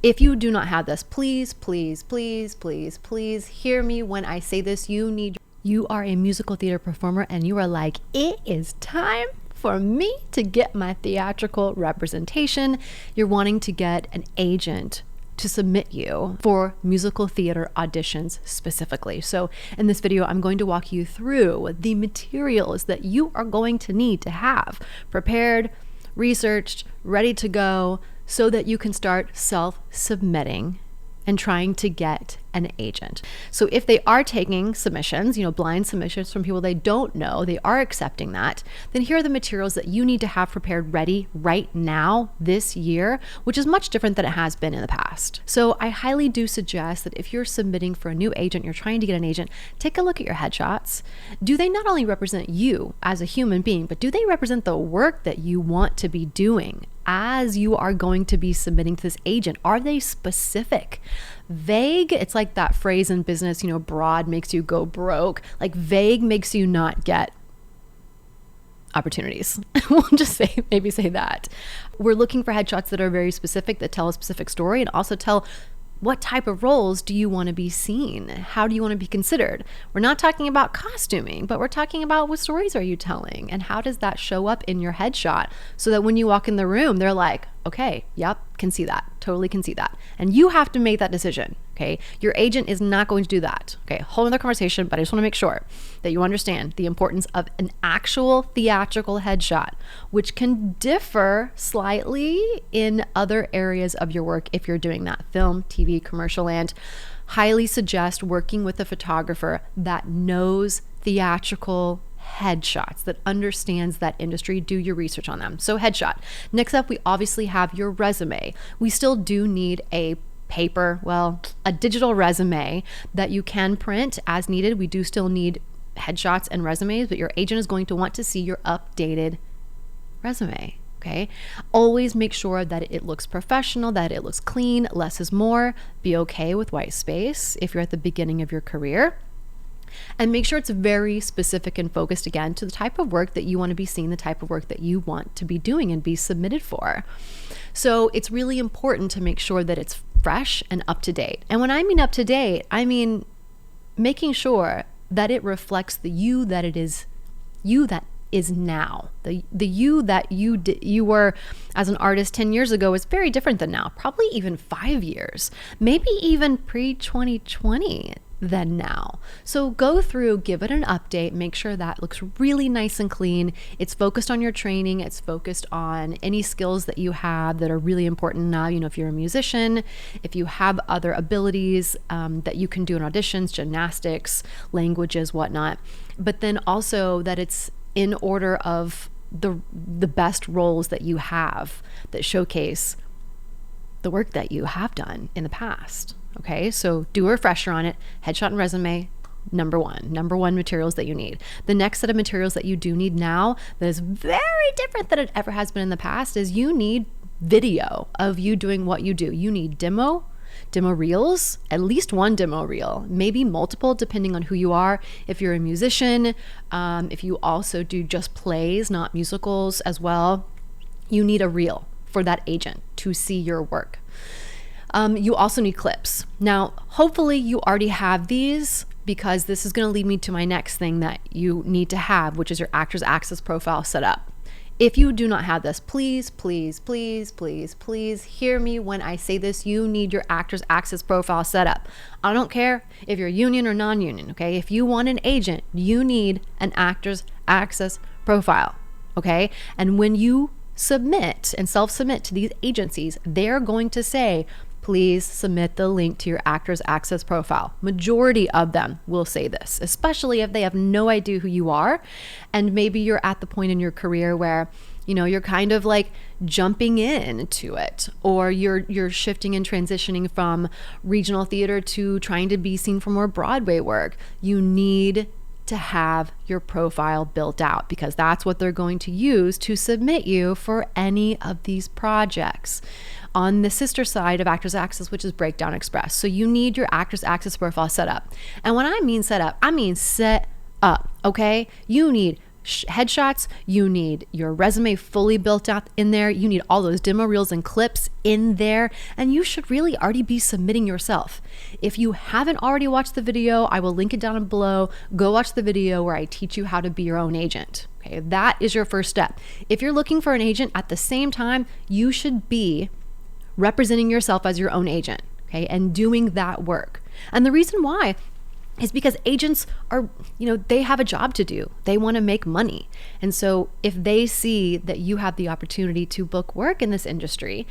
If you do not have this, please, please, please, please, please hear me when I say this. You are a musical theater performer and you are like, it is time for me to get my theatrical representation. You're wanting to get an agent to submit you for musical theater auditions specifically. So in this video, I'm going to walk you through the materials that you are going to need to have prepared, researched, ready to go, so that you can start self-submitting and trying to get an agent. So if they are taking submissions, blind submissions from people they don't know, they are accepting that, then here are the materials that you need to have prepared ready right now this year, which is much different than it has been in the past. So I highly do suggest that if you're submitting for a new agent, you're trying to get an agent, take a look at your headshots. Do they not only represent you as a human being, but do they represent the work that you want to be doing as you are going to be submitting to this agent? Are they specific? Vague, it's like that phrase in business, broad makes you go broke. Like vague makes you not get opportunities. We'll just maybe say that. We're looking for headshots that are very specific, that tell a specific story and also tell what type of roles do you want to be seen? How do you want to be considered? We're not talking about costuming, but we're talking about what stories are you telling and how does that show up in your headshot so that when you walk in the room, they're like, okay, yep, can see that, totally can see that. And you have to make that decision, okay? Your agent is not going to do that, okay? Whole other conversation, but I just want to make sure that you understand the importance of an actual theatrical headshot, which can differ slightly in other areas of your work if you're doing that, film, TV, commercial, and highly suggest working with a photographer that knows theatrical headshots, that understands that industry. Do your research on them. So headshot. Next up, we obviously have your resume. We still do need a digital resume that you can print as needed. We do still need headshots and resumes, but your agent is going to want to see your updated resume. Okay. Always make sure that it looks professional, that it looks clean. Less is more. Be okay with white space if you're at the beginning of your career. And make sure it's very specific and focused again to the type of work that you want to be seeing, the type of work that you want to be doing and be submitted for. So it's really important to make sure that it's fresh and up to date. And when I mean up to date, I mean making sure that it reflects the you that it is, you that is now. The you that you were as an artist 10 years ago is very different than now, probably even 5 years, maybe even pre-2020 than now. So go through, give it an update, make sure that looks really nice and clean. It's focused on your training. It's focused on any skills that you have that are really important now. If you're a musician, if you have other abilities that you can do in auditions, gymnastics, languages, whatnot. But then also that it's in order of the best roles that you have that showcase the work that you have done in the past. Okay, so do a refresher on it. Headshot and resume, number one materials that you need. The next set of materials that you do need now that is very different than it ever has been in the past is you need video of you doing what you do. You need demo reels, at least one demo reel, maybe multiple depending on who you are. If you're a musician, if you also do just plays, not musicals as well, you need a reel for that agent to see your work. You also need clips. Now, hopefully you already have these because this is going to lead me to my next thing that you need to have, which is your Actors Access profile set up. If you do not have this, please, please, please, please, please hear me when I say this. You need your Actors Access profile set up. I don't care if you're union or non-union, okay? If you want an agent, you need an Actors Access profile, okay? And when you submit and self-submit to these agencies, they're going to say, please submit the link to your Actors Access profile. Majority of them will say this, especially if they have no idea who you are. And maybe you're at the point in your career where, you're kind of like jumping into it, or you're shifting and transitioning from regional theater to trying to be seen for more Broadway work. You need to have your profile built out because that's what they're going to use to submit you for any of these projects on the sister side of Actors Access, which is Breakdown Express. So you need your Actors Access profile set up. And when I mean set up, I mean set up, okay? You need headshots, you need your resume fully built out in there, you need all those demo reels and clips in there, and you should really already be submitting yourself. If you haven't already watched the video, I will link it down below. Go watch the video where I teach you how to be your own agent. Okay, that is your first step. If you're looking for an agent, at the same time, you should be representing yourself as your own agent, okay, and doing that work. And the reason why is because agents are, they have a job to do. They want to make money. And so if they see that you have the opportunity to book work in this industry,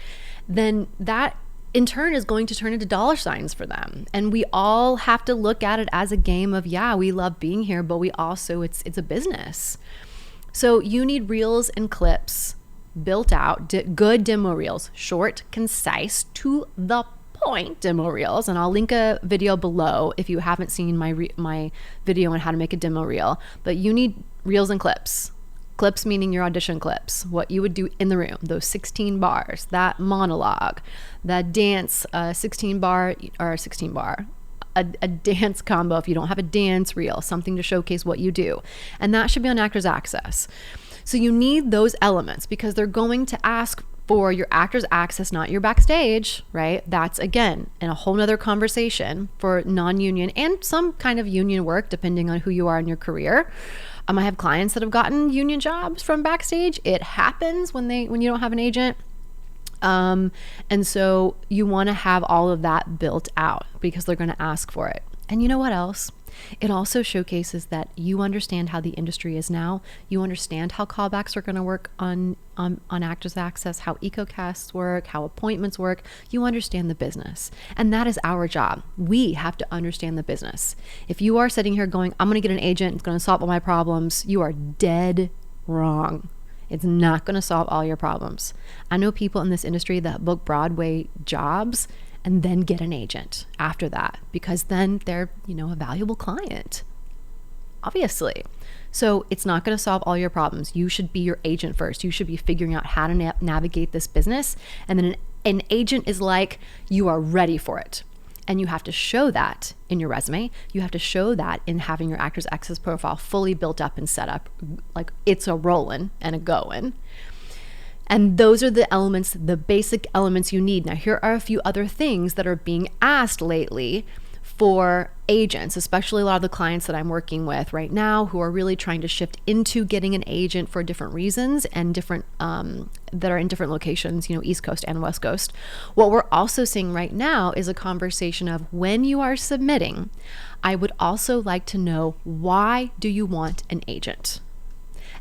then that in turn is going to turn into dollar signs for them. And we all have to look at it as a game of, yeah, we love being here, but we also, it's a business. So you need reels and clips built out, good demo reels, short, concise, to the point demo reels. And I'll link a video below if you haven't seen my video on how to make a demo reel. But you need reels and clips. Clips meaning your audition clips, what you would do in the room, those 16 bars, that monologue, that dance, 16 bar, a dance combo if you don't have a dance reel, something to showcase what you do. And that should be on Actors Access. So you need those elements because they're going to ask for your Actors Access, not your backstage, right? That's again in a whole nother conversation for non-union and some kind of union work, depending on who you are in your career. I have clients that have gotten union jobs from backstage. It happens when you don't have an agent. And so you want to have all of that built out because they're going to ask for it. And you know what else? It also showcases that you understand how the industry is now. You understand how callbacks are going to work on Actors Access, how EcoCasts work, how appointments work. You understand the business. And that is our job. We have to understand the business. If you are sitting here going, I'm going to get an agent, it's going to solve all my problems, you are dead wrong. It's not going to solve all your problems. I know people in this industry that book Broadway jobs and then get an agent after that because then they're, a valuable client, obviously. So it's not going to solve all your problems. You should be your agent first. You should be figuring out how to navigate this business. And then an agent is like, you are ready for it. And you have to show that in your resume. You have to show that in having your Actors Access profile fully built up and set up, like it's a rolling and a going. And those are the elements, the basic elements you need. Now, here are a few other things that are being asked lately for agents, especially a lot of the clients that I'm working with right now who are really trying to shift into getting an agent for different reasons and different that are in different locations, East Coast and West Coast. What we're also seeing right now is a conversation of when you are submitting, I would also like to know, why do you want an agent?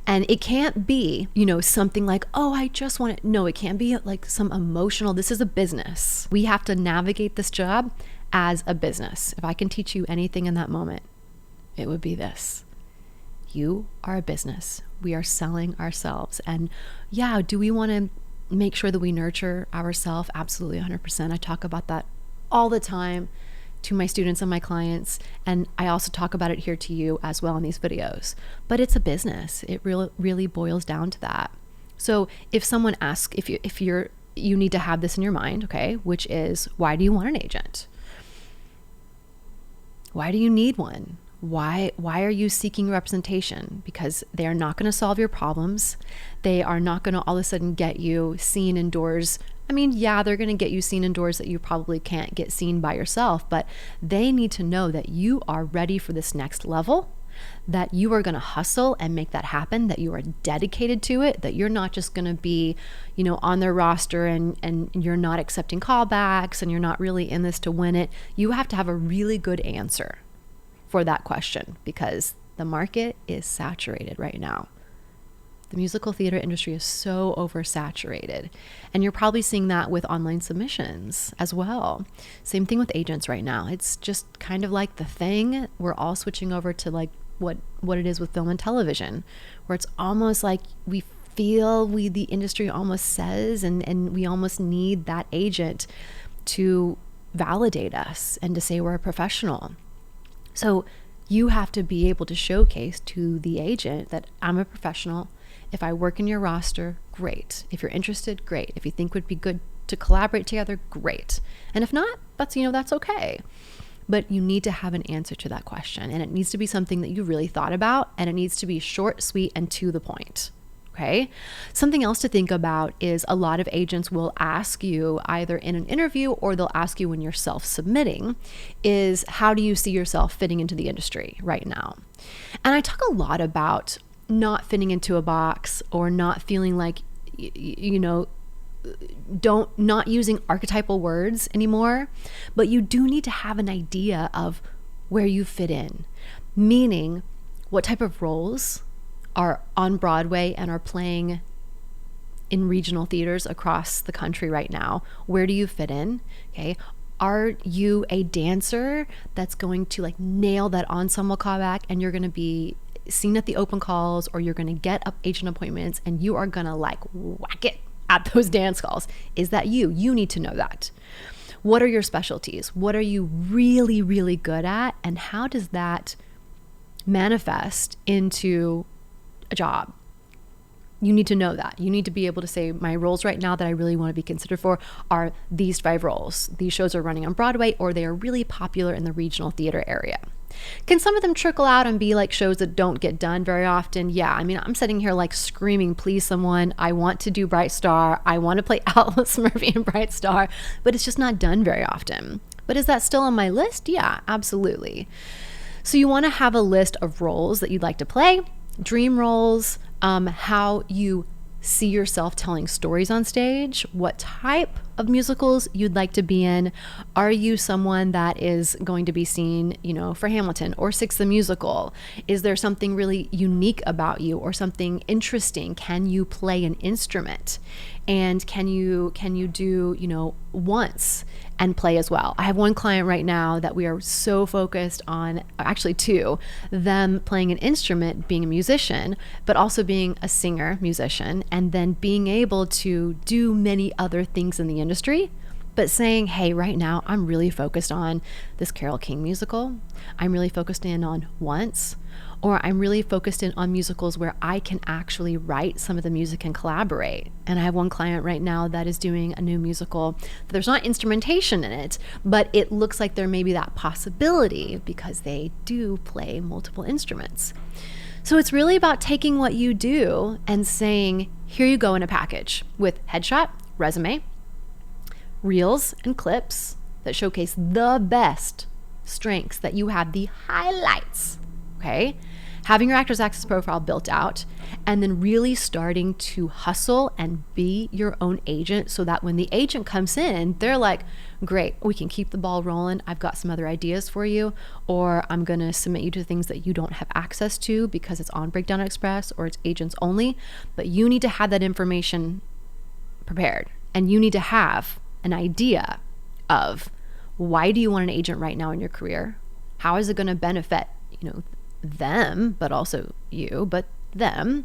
And it can't be, something like, oh, I just want it. No, it can't be like some emotional, this is a business. We have to navigate this job as a business. If I can teach you anything in that moment, it would be this. You are a business. We are selling ourselves. And yeah, do we want to make sure that we nurture ourselves? Absolutely, 100%. I talk about that all the time to my students and my clients, and I also talk about it here to you as well in these videos. But it's a business. It really boils down to that. So if someone asks, you need to have this in your mind, okay, which is, why do you want an agent? Why do you need one? Why are you seeking representation? Because they are not going to solve your problems. They are not going to all of a sudden get you seen indoors. I mean, yeah, they're going to get you seen indoors that you probably can't get seen by yourself, but they need to know that you are ready for this next level, that you are going to hustle and make that happen, that you are dedicated to it, that you're not just going to be, on their roster and you're not accepting callbacks and you're not really in this to win it. You have to have a really good answer for that question because the market is saturated right now. The musical theater industry is so oversaturated. And you're probably seeing that with online submissions as well. Same thing with agents right now. It's just kind of like the thing. We're all switching over to like what it is with film and television, where it's almost like we feel the industry almost says, and we almost need that agent to validate us and to say we're a professional. So you have to be able to showcase to the agent that I'm a professional. If I work in your roster, great. If you're interested, great. If you think would be good to collaborate together, great. And if not, that's okay. but you need to have an answer to that question. And it needs to be something that you really thought about, and it needs to be short, sweet, and to the point. Okay. Something else to think about is a lot of agents will ask you either in an interview or they'll ask you when you're self-submitting is, how do you see yourself fitting into the industry right now? And I talk a lot about not fitting into a box or not feeling like, not using archetypal words anymore, but you do need to have an idea of where you fit in, meaning what type of roles are on Broadway and are playing in regional theaters across the country right now. Where do you fit in? Okay. Are you a dancer that's going to nail that ensemble callback, and you're going to be seen at the open calls, or you're going to get up agent appointments and you are going to whack it at those dance calls? Is that you? You need to know that. What are your specialties? What are you really, really good at? And how does that manifest into a job? You need to know that. You need to be able to say, my roles right now that I really want to be considered for are these 5 roles. These shows are running on Broadway, or they are really popular in the regional theater area. Can some of them trickle out and be shows that don't get done very often? Yeah. I mean, I'm sitting here screaming, please someone, I want to do Bright Star. I want to play Alice Murphy in Bright Star, but it's just not done very often. But is that still on my list? Yeah, absolutely. So you want to have a list of roles that you'd like to play, dream roles, how you see yourself telling stories on stage, what type of musicals you'd like to be in. Are you someone that is going to be seen, for Hamilton or Six the Musical? Is there something really unique about you or something interesting? Can you play an instrument? And can you do, once and play as well? I have one client right now that we are so focused on, actually 2, them playing an instrument, being a musician, but also being a singer, musician, and then being able to do many other things in the industry, but saying, hey, right now I'm really focused on this Carole King musical. I'm really focused in on Once, or I'm really focused in on musicals where I can actually write some of the music and collaborate. And I have one client right now that is doing a new musical. There's not instrumentation in it, but it looks like there may be that possibility because they do play multiple instruments. So it's really about taking what you do and saying, here you go in a package with headshot, resume, reels and clips that showcase the best strengths that you have, the highlights. Okay, having your Actors Access profile built out, and then really starting to hustle and be your own agent, so that when the agent comes in, they're like, great, we can keep the ball rolling. I've got some other ideas for you, or I'm going to submit you to things that you don't have access to because it's on Breakdown Express or it's agents only. But you need to have that information prepared, and you need to have an idea of, why do you want an agent right now in your career? How is it going to benefit, them, but also you, but them?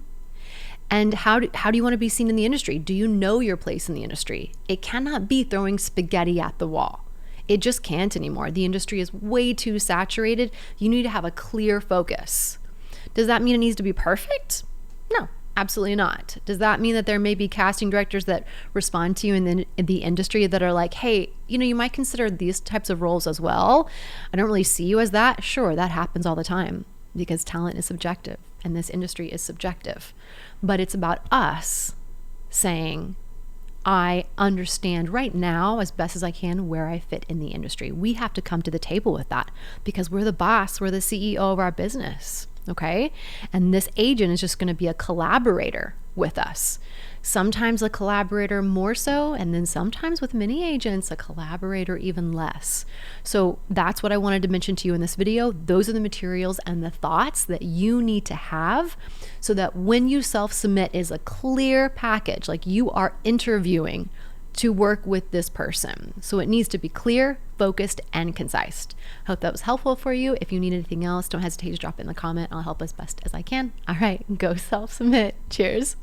And how do you want to be seen in the industry? Do you know your place in the industry? It cannot be throwing spaghetti at the wall. It just can't anymore. The industry is way too saturated. You need to have a clear focus. Does that mean it needs to be perfect? No, absolutely not. Does that mean that there may be casting directors that respond to you in the industry that are like, hey, you might consider these types of roles as well. I don't really see you as that. Sure, that happens all the time, because talent is subjective and this industry is subjective. But it's about us saying, I understand right now as best as I can where I fit in the industry. We have to come to the table with that because we're the boss, we're the CEO of our business. Okay. And this agent is just going to be a collaborator with us. Sometimes a collaborator more so, and then sometimes with many agents, a collaborator even less. So that's what I wanted to mention to you in this video. Those are the materials and the thoughts that you need to have so that when you self-submit is a clear package, like you are interviewing to work with this person. So it needs to be clear, focused, and concise. Hope that was helpful for you. If you need anything else, don't hesitate to drop it in the comment. I'll help as best as I can. All right, go self-submit. Cheers.